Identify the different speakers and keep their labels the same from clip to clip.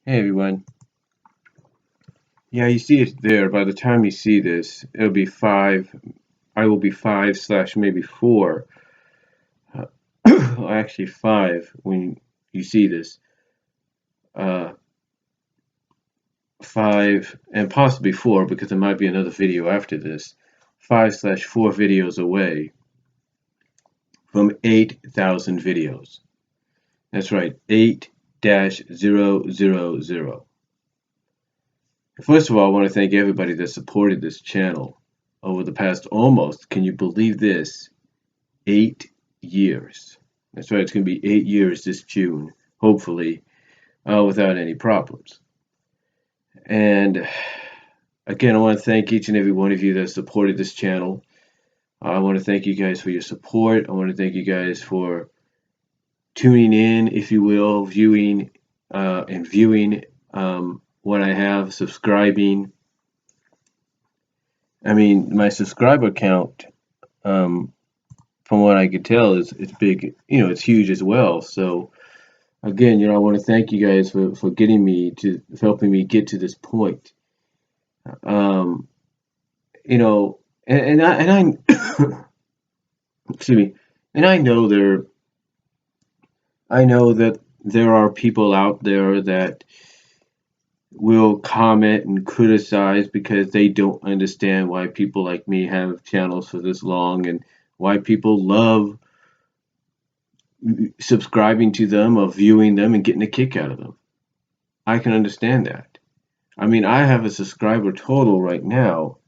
Speaker 1: Hey everyone. Yeah, you see it there. By the time you see this, it'll be five. I will be five slash maybe four. Uh, actually five when you see this. Uh, five and possibly four because there might be another video after this. Five slash four videos away from 8,000 videos. That's right, 8-000. First of all, I want to thank everybody that supported this channel over the past almost, can you believe this, 8 years. That's right, it's going to be 8 years this June, hopefully, without any problems. And again, I want to thank each and every one of you that supported this channel. I want to thank you guys for your support. I want to thank you guys for tuning in, if you will, viewing and viewing what I have, subscribing. I mean, my subscriber count, um, from what I could tell, is it's big. It's huge as well. So again, I want to thank you guys for getting me to for helping me get to this point. Um, you know, and I excuse me, and I know that there are people out there that will comment and criticize because they don't understand why people like me have channels for this long and why people love subscribing to them or viewing them and getting a kick out of them. I can understand that. I mean, I have a subscriber total right now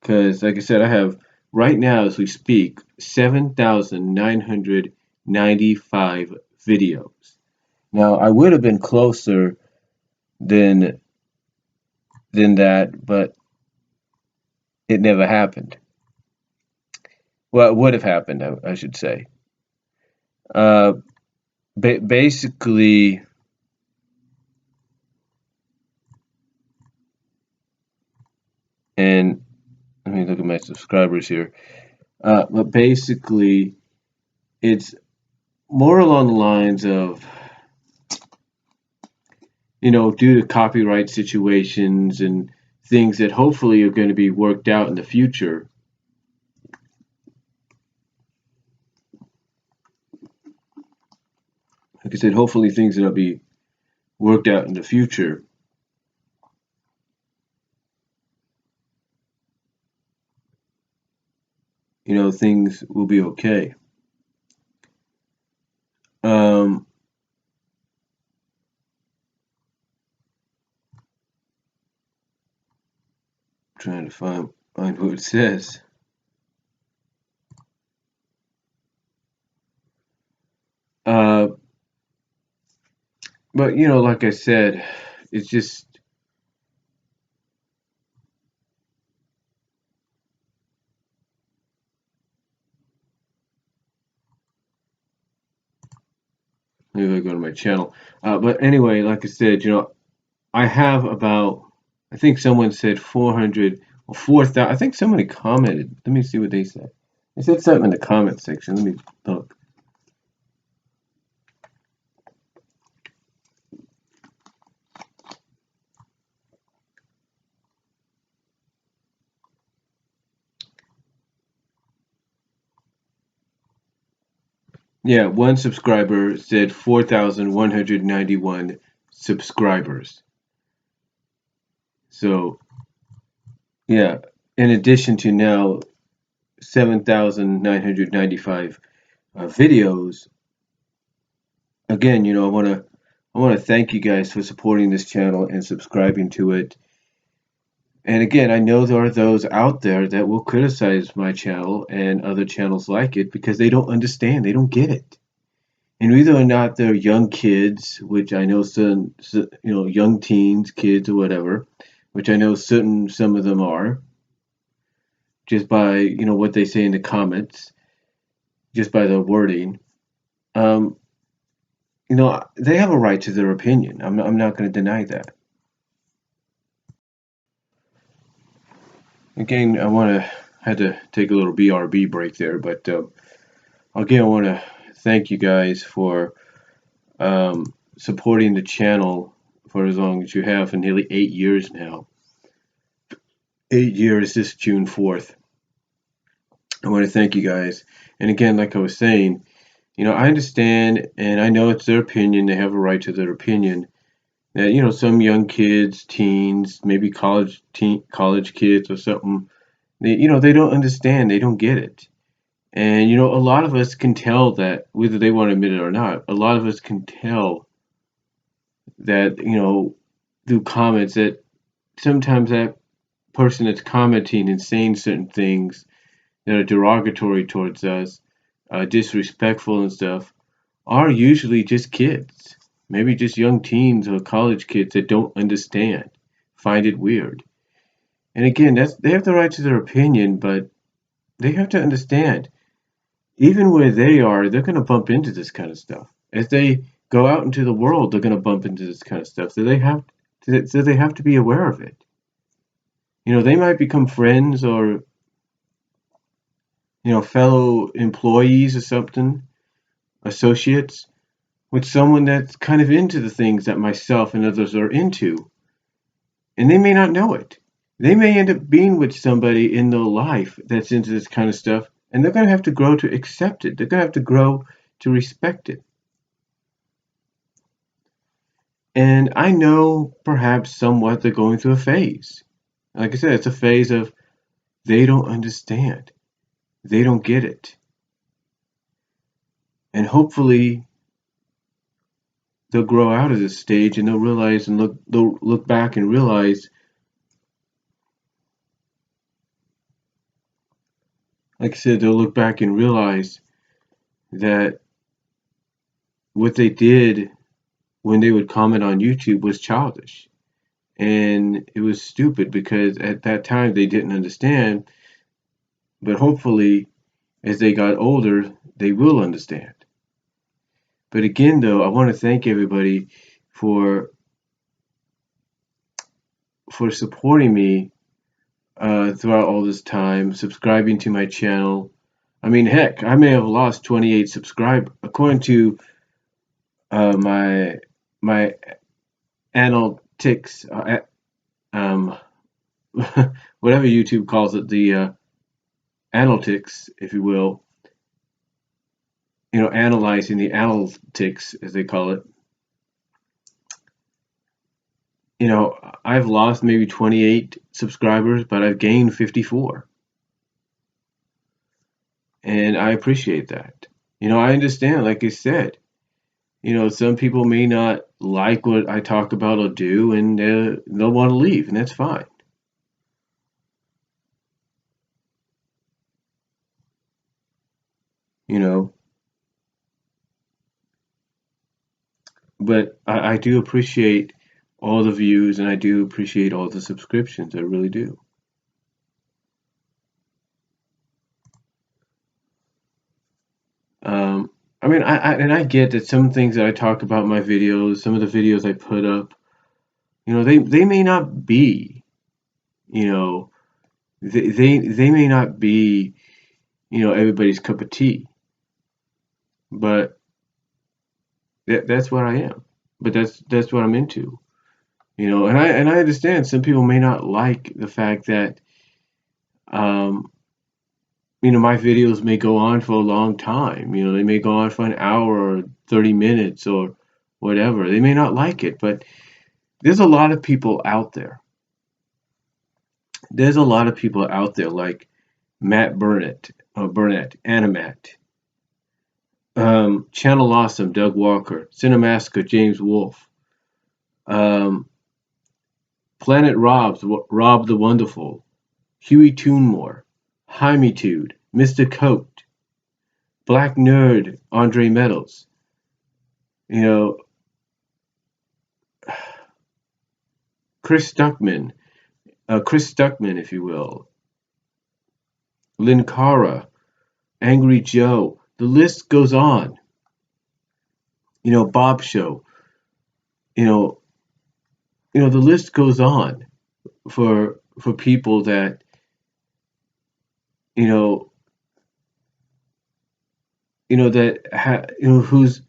Speaker 1: because, like I said, I have right now as we speak 7,995 videos. Now, I would have been closer than that, but it never happened. Well, it would have happened, I should say. Uh, Basically, and let me look at my subscribers here. But basically, it's more along the lines of, due to copyright situations and things that hopefully are going to be worked out in the future. Like I said, hopefully things that'll be worked out in the future. Things will be okay. Um, Trying to find what it says. Uh, but like I said, it's just maybe I go to my channel. But anyway, like I said, I have about, I think someone said 400 or 4,000. I think somebody commented. Let me see what they said. They said something in the comment section. Let me look. Yeah, one subscriber said 4,191 subscribers. So, yeah, in addition to now 7,995 videos. Again, I want to thank you guys for supporting this channel and subscribing to it. And again, I know there are those out there that will criticize my channel and other channels like it because they don't understand, they don't get it. And whether or not they're young kids, which I know young teens, kids, or whatever, which I know some of them are, just by what they say in the comments, just by the wording. Um, they have a right to their opinion. I'm not going to deny that. Again, had to take a little BRB break there, but again, I want to thank you guys for supporting the channel for as long as you have, for nearly 8 years now. 8 years this June 4th. I want to thank you guys. And again, like I was saying, I understand and I know it's their opinion. They have a right to their opinion. That, some young kids, teens, maybe college kids or something, they don't understand. They don't get it. And, a lot of us can tell that, whether they want to admit it or not, a lot of us can tell that, through comments, that sometimes that person that's commenting and saying certain things that are derogatory towards us, disrespectful and stuff, are usually just kids. Maybe just young teens or college kids that don't understand, find it weird. And again, they have the right to their opinion, but they have to understand, even where they are, they're going to bump into this kind of stuff. As they go out into the world, they're going to bump into this kind of stuff. So they have to be aware of it. They might become friends or fellow employees or something, associates, with someone that's kind of into the things that myself and others are into. And they may not know it. They may end up being with somebody in their life that's into this kind of stuff, and they're going to have to grow to accept it. They're going to have to grow to respect it. And I know perhaps somewhat they're going through a phase. Like I said, it's a phase of they don't understand. They don't get it. And hopefully they'll grow out of this stage and they'll realize and they'll look back and realize, like I said, they'll look back and realize that what they did when they would comment on YouTube was childish. And it was stupid because at that time they didn't understand. But hopefully, as they got older, they will understand. But again, though, I want to thank everybody for supporting me throughout all this time, subscribing to my channel. I mean, heck, I may have lost 28 subscribers according to my analytics, whatever YouTube calls it, the analytics, if you will. Analyzing the analytics, as they call it. I've lost maybe 28 subscribers, but I've gained 54. And I appreciate that. I understand, like I said, some people may not like what I talk about or do, and they'll want to leave, and that's fine. But I do appreciate all the views, and I do appreciate all the subscriptions. I really do. I mean, I get that some things that I talk about in my videos, some of the videos I put up, they may not be, they may not be, everybody's cup of tea. But that's what I am. But that's what I'm into. And I understand some people may not like the fact that my videos may go on for a long time. They may go on for an hour or 30 minutes or whatever. They may not like it, but there's a lot of people out there. There's a lot of people out there like Matt Burnett, Animat, Channel Awesome, Doug Walker, Cinemasker, James Wolfe, Planet Rob the Wonderful, Huey Toonmore, Hymitude, Mr. Coat, Black Nerd, Andre Meadows, Chris Stuckman, if you will, Linkara, Angry Joe. The list goes on. Bob Show. The list goes on for people that whose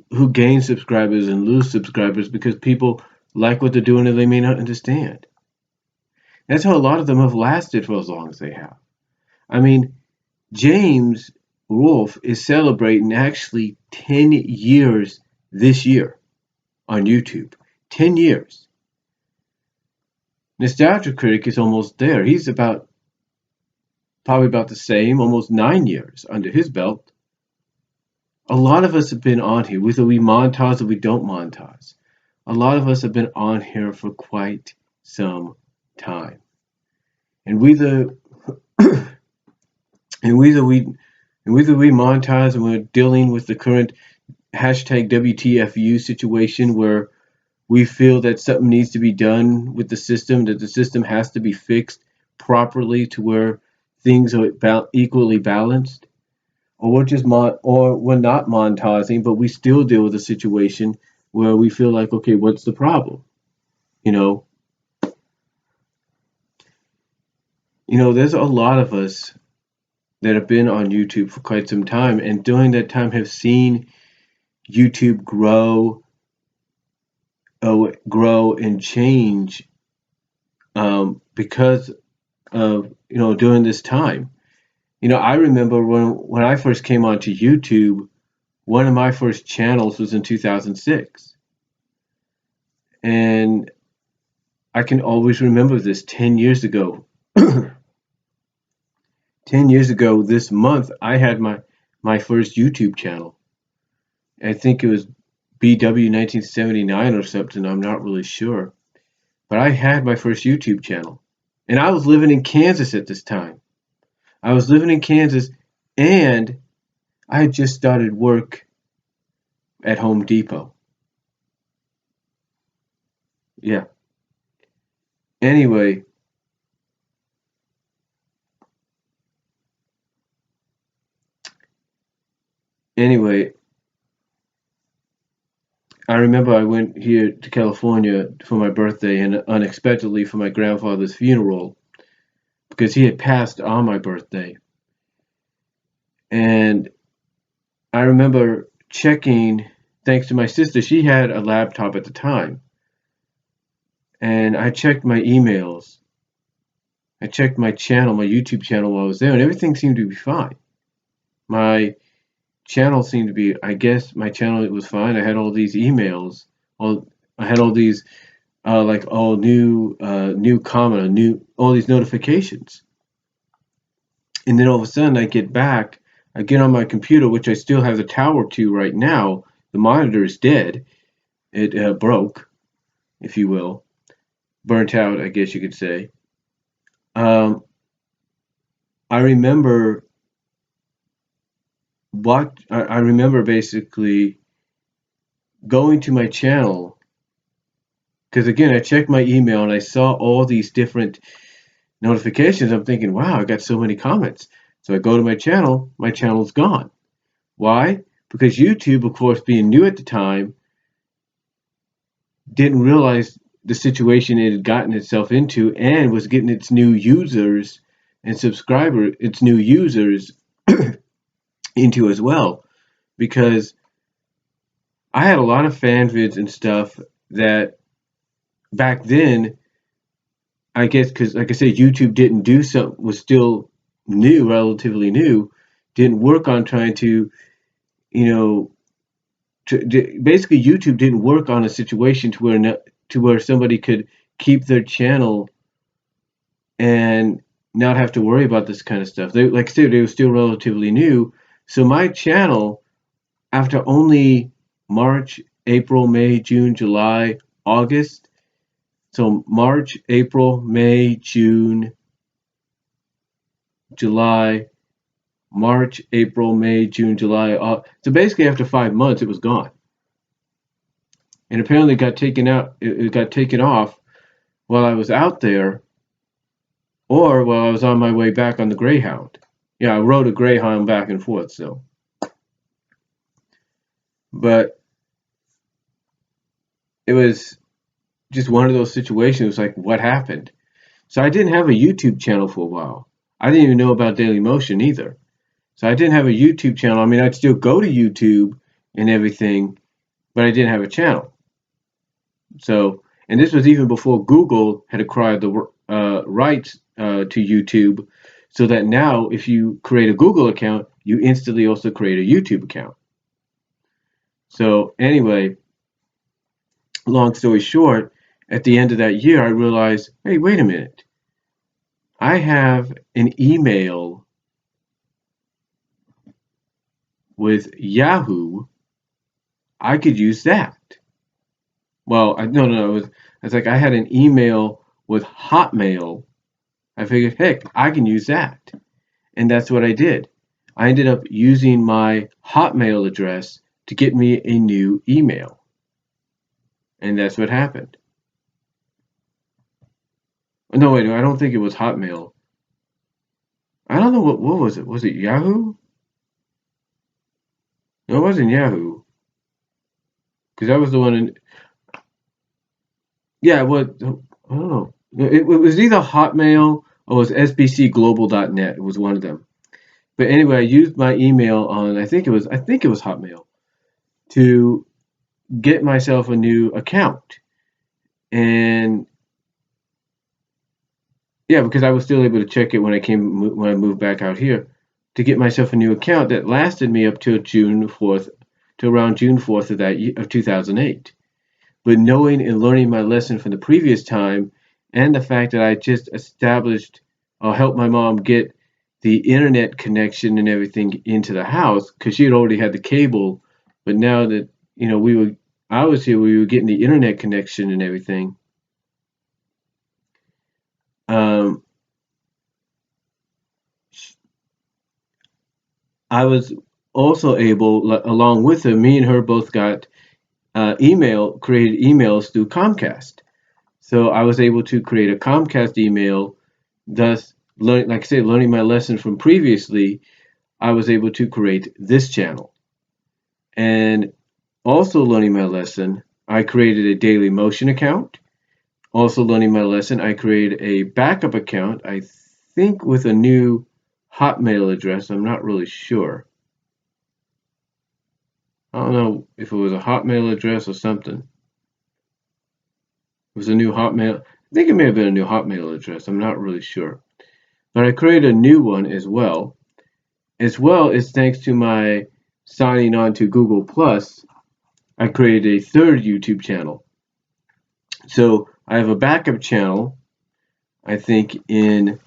Speaker 1: who gain subscribers and lose subscribers because people like what they're doing and they may not understand. That's how a lot of them have lasted for as long as they have. I mean, James Wolfe is celebrating actually 10 years this year on YouTube. 10 years. Nostalgia Critic is almost there. He's probably about the same, almost 9 years under his belt. A lot of us have been on here, whether we montage or we don't montage. A lot of us have been on here for quite some time. And whether we montage and we're dealing with the current hashtag WTFU situation where we feel that something needs to be done with the system, that the system has to be fixed properly to where things are equally balanced, or we're not monetizing, but we still deal with a situation where we feel like, okay, what's the problem? There's a lot of us that have been on YouTube for quite some time, and during that time have seen YouTube grow and change because of during this time. I remember when I first came onto YouTube, one of my first channels was in 2006, and I can always remember this 10 years ago. 10 years ago this month, I had my first YouTube channel. I think it was BW 1979 or something, I'm not really sure. But I had my first YouTube channel. And I was living in Kansas at this time. I was living in Kansas, and I had just started work at Home Depot. Yeah. Anyway, I remember I went here to California for my birthday and unexpectedly for my grandfather's funeral because he had passed on my birthday. And I remember checking, thanks to my sister, she had a laptop at the time. And I checked my emails. I checked my channel, my YouTube channel while I was there, and everything seemed to be fine. My channel seemed to be, I guess my channel was fine. I had all these emails. I had all these like all new comment, all these notifications. And then all of a sudden I get on my computer, which I still have the tower to right now. The monitor is dead. It broke, if you will. Burnt out, I guess you could say. I remember I remember basically going to my channel, because again, I checked my email and I saw all these different notifications. I'm thinking, wow, I got so many comments. So I go to my channel's gone. Why? Because YouTube, of course, being new at the time, didn't realize the situation it had gotten itself into and was getting its new users into as well. Because I had a lot of fan vids and stuff that back then, I guess, because like I said, YouTube didn't do something, was still new, relatively new, didn't work on trying to, basically YouTube didn't work on a situation to where somebody could keep their channel and not have to worry about this kind of stuff. Like I said, they were still relatively new. So my channel, after only March, April, May, June, July, August. So March, April, May, June, July, March, April, May, June, July. So basically after 5 months, it was gone. And apparently it got taken off while I was out there or while I was on my way back on the Greyhound. Yeah, I rode a Greyhound back and forth, so. But it was just one of those situations like, what happened? So I didn't have a YouTube channel for a while. I didn't even know about Dailymotion either. So I didn't have a YouTube channel. I mean, I'd still go to YouTube and everything, but I didn't have a channel. So, and this was even before Google had acquired the rights to YouTube, so that now if you create a Google account, you instantly also create a YouTube account. So anyway, long story short, at the end of that year, I realized, hey, wait a minute. I have an email with Yahoo. I could use that. Well, no. It's like I had an email with Hotmail. I figured, heck, I can use that. And that's what I did. I ended up using my Hotmail address to get me a new email. And that's what happened. No, wait, I don't think it was Hotmail. I don't know what was it? Was it Yahoo? No, it wasn't Yahoo. Because that was the one in, yeah, what I don't know. It was either Hotmail or it was sbcglobal.net. It was one of them. But anyway, I used my email on I think it was Hotmail to get myself a new account. And yeah, because I was still able to check it when I moved back out here to get myself a new account that lasted me up till June 4th, to around June 4th of that year, of 2008. But knowing and learning my lesson from the previous time, and the fact that I just established or helped my mom get the internet connection and everything into the house, because she had already had the cable, but now that I was here, we were getting the internet connection and everything. Um, I was also able, along with her, me and her both got created emails through Comcast. So I was able to create a Comcast email, thus, like I said, learning my lesson from previously, I was able to create this channel. And also learning my lesson, I created a Daily Motion account. Also learning my lesson, I created a backup account, I think with a new Hotmail address. I'm not really sure. I don't know if it was a Hotmail address or something. It was a new Hotmail. I think it may have been a new Hotmail address. I'm not really sure. But I created a new one as well. As well as thanks to my signing on to Google Plus, I created a third YouTube channel. So I have a backup channel, I think in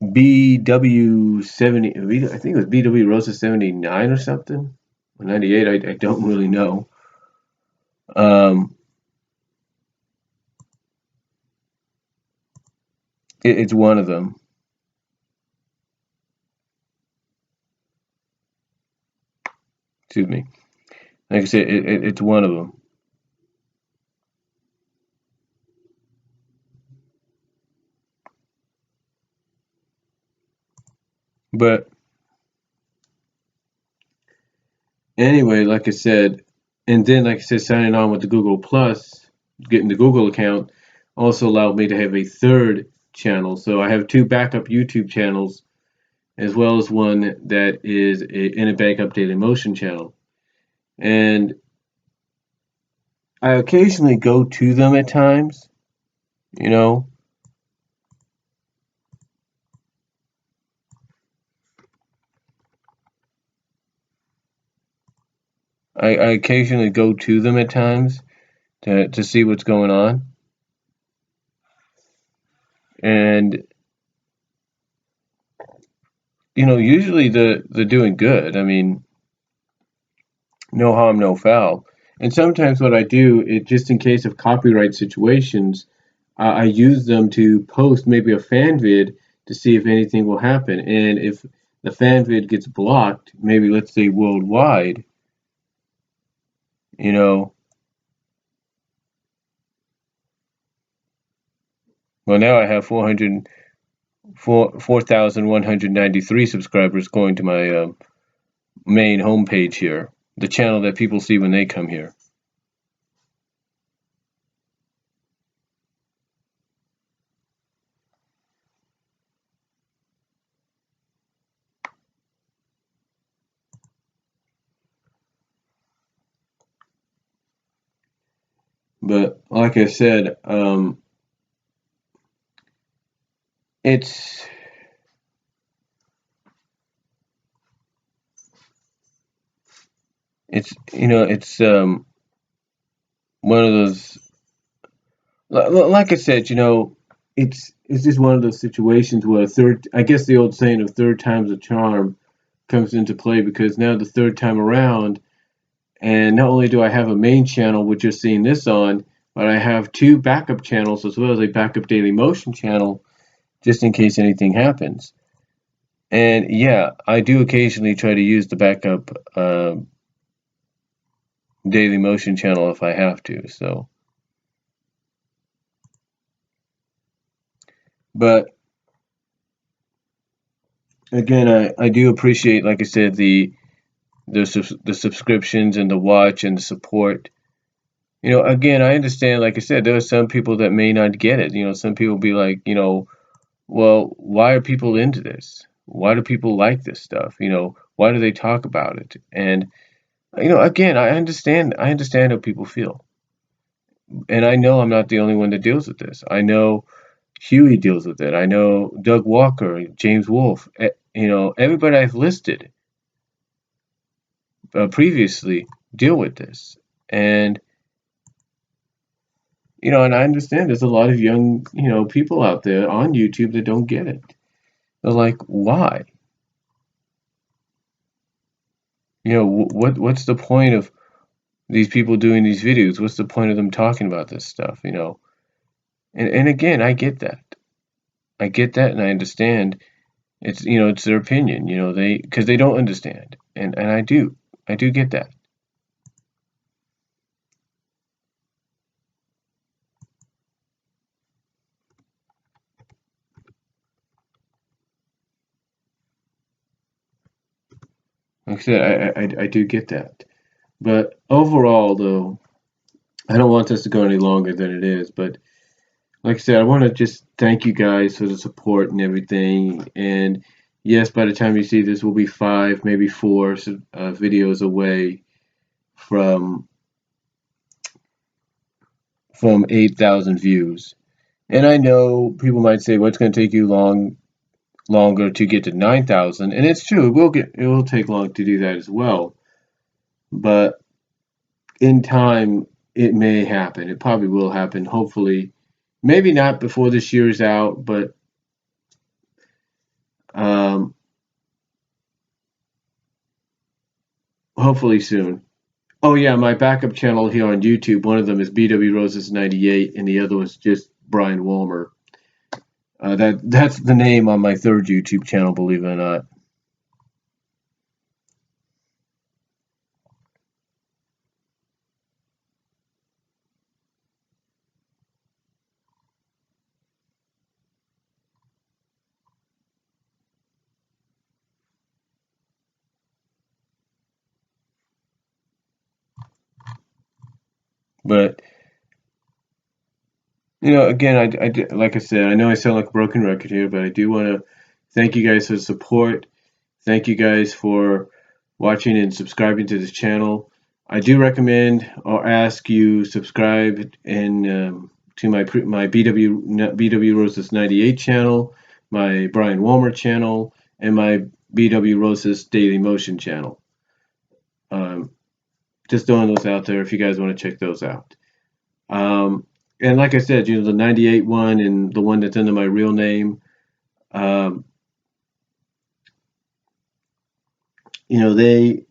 Speaker 1: BW70, I think it was BW Rosa 79 or something, or 98, I don't really know. It's one of them. Excuse me. Like I said, it's one of them. But anyway, like I said, and then like I said, signing on with the Google Plus, getting the Google account, also allowed me to have a third channel. So I have two backup YouTube channels, as well as one that is in a backup Daily Motion channel. And I occasionally go to them at times, you know. I occasionally go to them at times to see what's going on. And usually they're doing good. I mean, no harm, no foul. And sometimes what I do, just in case of copyright situations, I use them to post maybe a fan vid to see if anything will happen. And if the fan vid gets blocked, maybe let's say worldwide, you know, well now I have 4,193 subscribers going to my main homepage here, the channel that people see when they come here. But like I said, it's it's one of those, like I said, it's just one of those situations where I guess the old saying of third time's a charm comes into play, because now the third time around, and not only do I have a main channel which you're seeing this on, but I have two backup channels as well as a backup Daily Motion channel just in case anything happens. And yeah, I do occasionally try to use the backup Daily Motion channel if I have to. So, but again, I do appreciate, like I said, the subscriptions and the watch and the support. Again, I understand, like I said, there are some people that may not get it. Some people be like, well, why are people into this? Why do people like this stuff? Why do they talk about it? And again, I understand how people feel. And I know I'm not the only one that deals with this. I know Huey deals with it. I know Doug Walker, James Wolfe, everybody I've listed previously deal with this. And and I understand there's a lot of young, people out there on YouTube that don't get it. They're like, why? What's the point of these people doing these videos? What's the point of them talking about this stuff? And again, I get that. I get that, and I understand. It's their opinion. Because they don't understand, and I do get that. Like I said, I do get that. But overall, though, I don't want this to go any longer than it is. But like I said, I want to just thank you guys for the support and everything. And yes, by the time you see this, we'll be 5, maybe 4 videos away from 8,000 views. And I know people might say, "What's going to take you longer to get to 9,000?" And it's true, it will take long to do that as well. But in time, it may happen. It probably will happen. Hopefully, maybe not before this year's out, but um, hopefully soon. Oh yeah, my backup channel here on YouTube. One of them is BW Roses 98, and the other was just Brian Walmer. That's the name on my third YouTube channel, believe it or not. But again, like I said, I know I sound like a broken record here, but I do want to thank you guys for the support. Thank you guys for watching and subscribing to this channel. I do recommend or ask you subscribe and to my BW Roses 98 channel, my Brian Walmer channel, and my BW Roses Daily Motion channel. Um, just throwing those out there if you guys want to check those out. And like I said, the 98 one and the one that's under my real name, um, you know, they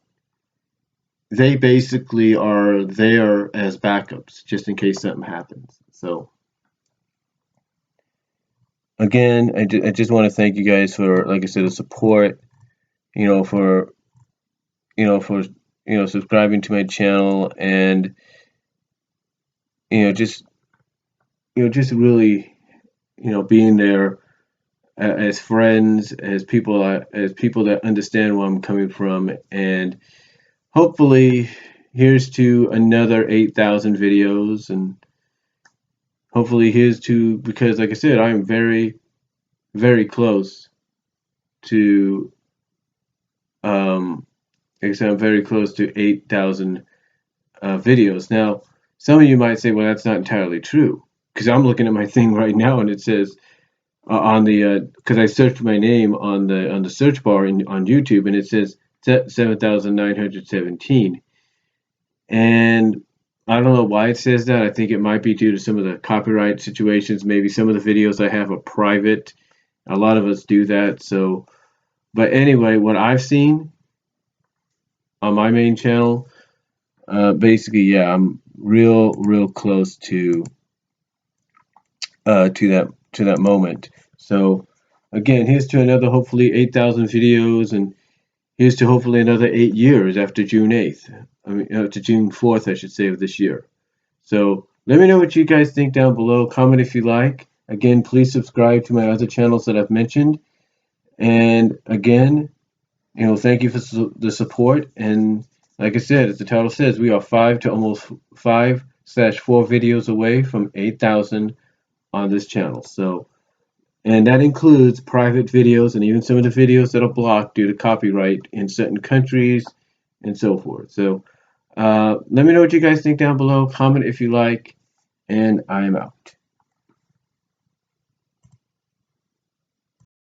Speaker 1: they basically are there as backups just in case something happens. So again, I just want to thank you guys for, like I said, the support. For for subscribing to my channel, and just just really being there as friends, as people that understand where I'm coming from, and hopefully here's to another 8,000 videos, and hopefully here's to, because like I said, I'm very, very close to like I said, I'm very close to 8,000 videos. Now, Some of you might say, well, that's not entirely true, because I'm looking at my thing right now and it says on the because I searched my name on the search bar on YouTube, and it says 7,917. And I don't know why it says that. I think it might be due to some of the copyright situations. Maybe some of the videos I have are private. A lot of us do that. So, but anyway, what I've seen on my main channel, basically, yeah, I'm real close to that moment. So, again, here's to another hopefully 8,000 videos, and here's to hopefully another 8 years after June 8th. I mean, to June 4th, I should say, of this year. So let me know what you guys think down below. Comment if you like. Again, please subscribe to my other channels that I've mentioned. And again, thank you for the support. And like I said, as the title says, we are 5 to almost 5/4 videos away from 8,000 on this channel. So, and that includes private videos and even some of the videos that are blocked due to copyright in certain countries and so forth. So let me know what you guys think down below. Comment if you like, and I'm out.